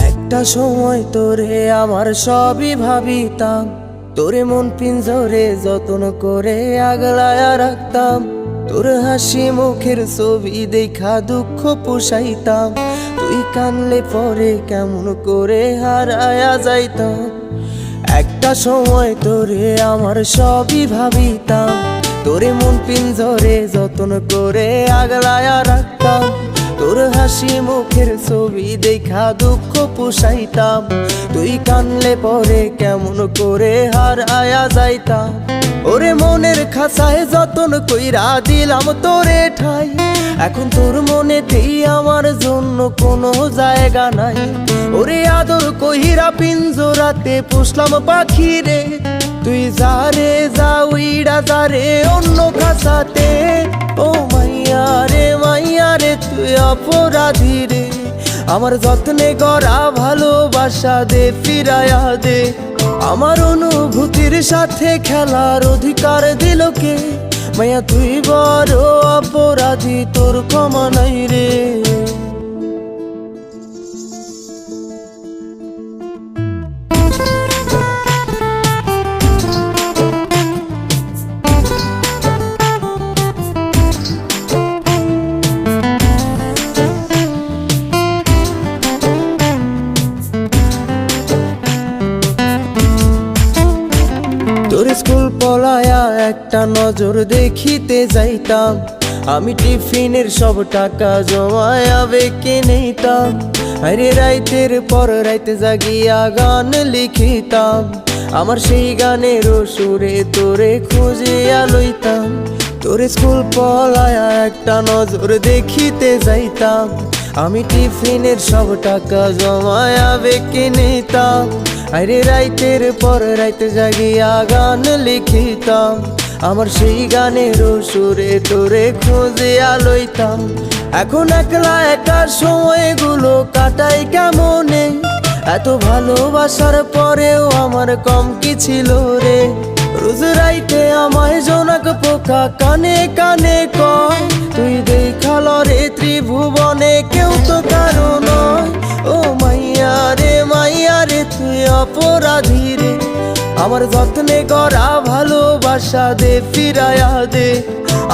একটা সময় তোরে আমার সবই ভাবিতাম, তোরে মন পিঞ্জরে যত্ন করে আগলায়া রাখতাম। তোর হাসি মুখের ছবি দেখা দুঃখ পোষাইতাম, তুই কানলে পরে কেমন করে হারায়া যাইতাম। একটা সময় তোরে আমার সবই ভাবিতাম, তোরে মন পিঞ্জরে যত্ন করে আগলায়া রাখতাম। তোর হাসি মুখের ছবি দেখা দুঃখ পোষাইতাম, তুই কানলে পরে কেমন করে হারায়া যাইতাম। ওরে মনের খাঁচায় যতন কইরা দিলাম তোরে ঠাই, এখন তোর মনেতেই আমার জন্য কোনো জায়গা নাই। ওরে আদর কইরা পিঞ্জরাতে পুষলাম পাখি রে, তুই যারে যা উইড়া যারে অন্য খাঁচাতে। ও মাইয়া রে তুই অপরাধী রে, আমার যত্নে গড়া ভালোবাসা দে ফিরায়া দে। আমার অনুভূতির সাথে খেলার অধিকার দিল কে? মাইয়া তুই বড় অপরাধী, তোর ক্ষমা নাই রে। তোর স্কুল পলায়া একটা নজর দেখিতে যাইতাম, আমি টিফিনের সব টাকা জমায়া বেঁকে নিতাম। আরে রাইতের পর রাইতে জাগিয়া গান লিখিতাম, আমার সেই গানের সুরে তোরে খুঁজিয়া লইতাম। তোর স্কুল পলায়া একটা নজর দেখিতে যাইতাম, আমি টিফিনের সব টাকা জমায়া বেঁকে নিতাম। আরে রাইতের পর রাইতে জাগিয়া গান লিখিতাম, আমার সেই গানের সুরে তোরে খুঁজিয়া লইতাম। এখন একলা একা সময়গুলো কাটাই কেমনে, এত ভালোবাসার পরেও আমার কম কি ছিল রে। রোজ রাইতে আমায় জোনাক পোকা কানে কানে কয়, তুই দেখাল রে ত্রিভুবনে কেউ তো কারো নয়। ও মাইয়া রে তুই অপরাধী রে, আমার যত্নে গড়া ভালোবাসা দে ফিরায়া দে।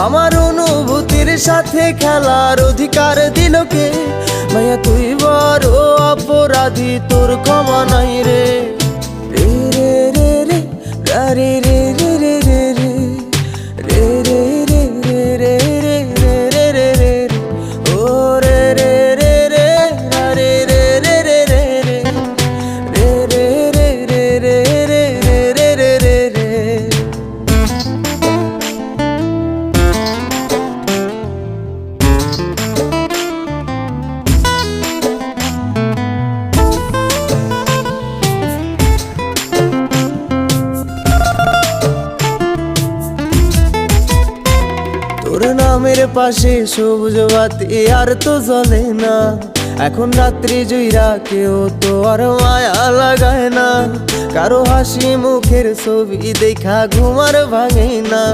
আমার অনুভূতির সাথে খেলার অধিকার দিল কে? মাইয়া তুই বড় অপরাধী, তোর ক্ষমা নাই রে। রে রে রে রে রে রে রে রে রে রে রে রে রে রে রে রে রে ও রে রে রে রে রে রে রে রে রে রে রে রে রে রে রে রে রে। তোর নামের পাশে সবুজ বাতি আর তো জ্বলে না, এখন রাত্রি জুইরা কেউ তো আর মায়া লাগায় না। কারো হাসি মুখের ছবি দেখা ঘুমার ভাঙে না,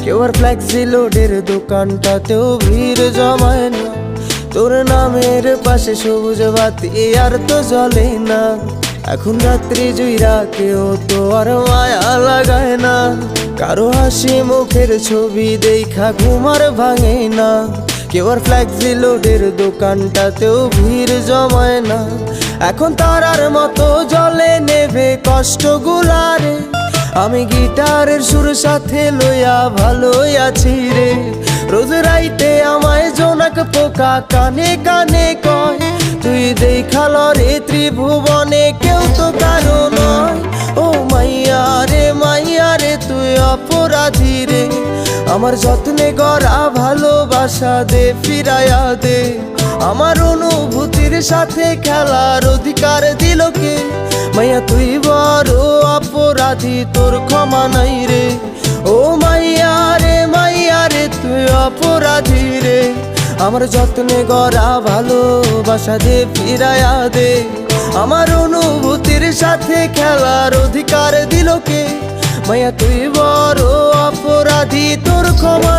কেউ আর ফ্লেক্সি লোডের দোকানটাতেও ভিড় জমায় না। তোর নামের পাশে সবুজ বাতি আর তো জ্বলে না, এখন রাত্রি জুইরা কেউ তো আর মায়া লাগায় না। কারো হাসি মুখের ছবি দেখা ঘুমার ভাঙে না, কেউ আর ফ্লেক্সি লোডের দোকানটাতেও ভিড় জমায় না। এখন তারার মতো জলে নেভে কষ্টগুলারে, আমি গিটারের সুর সাথে লইয়া ভালোই আছি রে। রোজ রাইতে আমায় জোনাক পোকা কানে কানে কয়, তুই দেখাল রে ত্রিভুবনে কেউ তো কারো নয়। ও মাইয়া রে তুই অপরাধী রে, আমার যত্নে গড়া ভালোবাসা দে ফিরায়া দে। আমার অনুভূতির সাথে খেলার অধিকার দিল কে? মাইয়া তুই বড় অপরাধী, তোর ক্ষমা নাই রে। ও মাইয়া রে তুই অপরাধী রে, আমার যত্নে গড়া ভালোবাসা দে ফিরায়া দে। আমার অনুভূতির সাথে খেলার অধিকার দিল কে? মায়া তুই বড় অপরাধী, তোর ক্ষমা